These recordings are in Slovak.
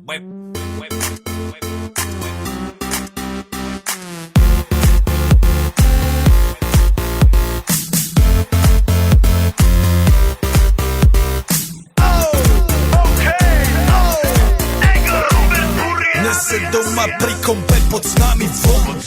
Nese doma pri kompe pod s nami von.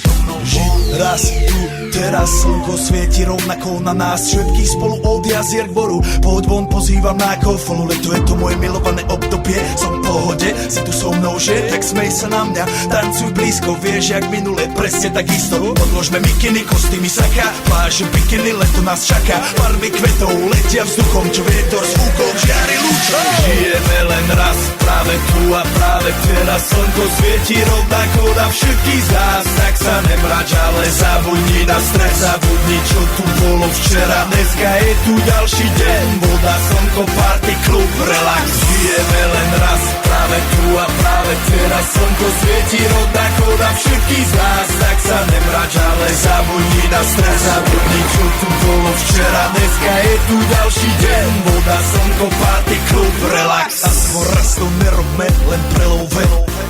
Žiť raz tu, teraz slnko svieti rovnako na nás všetkých spolu od jazier k boru. Pohoď von, pozývam na kofolu, leto je to moje milované obdobie. Som v pohode, si tu so mnou, že? Tak smej sa na mňa, tancuj blízko, vieš jak minule, presne tak isto. Odložme mikiny, kostýmy saka, pláže bikiny, leto nás čaká. Farby kvetov letia vzduchom, čo vietor s fúkom žiari lúčom. Žijeme len raz, práve tu a práve teraz slnko svieti rovnako na všetkých z nás. Tak sa nemrač, ale zabudni na stres, zabudni čo tu bolo včera. Dneska je tu ďalší deň, voda, slnko, party, klub, relax. Žijeme len raz, práve tu a práve teraz slnko svieti rovnako na všetkých z nás. Tak sa nemrač, ale zabudni na stres, zabudni čo tu bolo včera. Dneska je tu ďalší deň, voda, slnko, party, klub, relax. Aspoň raz to nerobme, len prelove,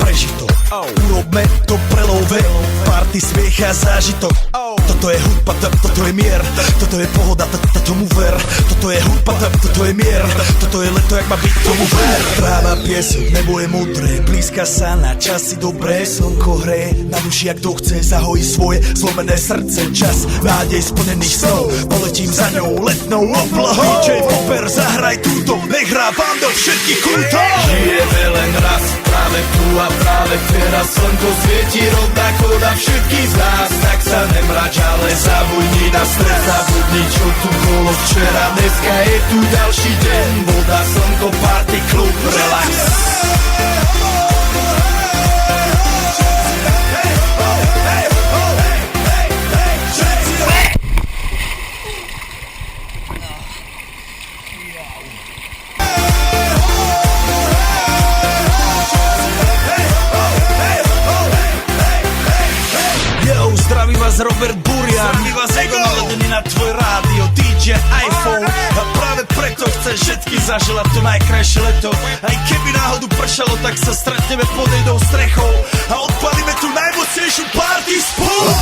prežitok. Urobme to prelove, party, smiech a zážitok. Toto je hudba, toto je mier, toto je pohoda, tomu ver. Toto je hudba, toto je mier, toto je leto, jak má byť, tomu ver. Tráva, piesok, nebo je modré, blízka sa na časy dobré. Slnko hreje na duši, ak to chce, zahojí svoje zlomené srdce. Čas nádej splnených snov, poletím za ňou letnou oblohou. DJ Popper, zahraj túto, nech hrá vám do všetkých kútov. Žijeme len raz, práve tu a práve teraz slnko svieti rovnako na všetkých z nás. Tak sa nemrač, ale zabudni na stres, zabudni čo tu bolo včera. Dneska je tu ďalší deň, voda, slnko, party, klub, relax. Zdraví vás Robert Burian, zdraví vás Ego, naladený na tvoj rádio, DJ iPhone. A práve preto chcem všetky zaželať to najkrajšie leto. Aj keby náhodu pršalo, tak sa stretneme pod jednou strechou a odpalíme tú najmocnejšiu party spolu.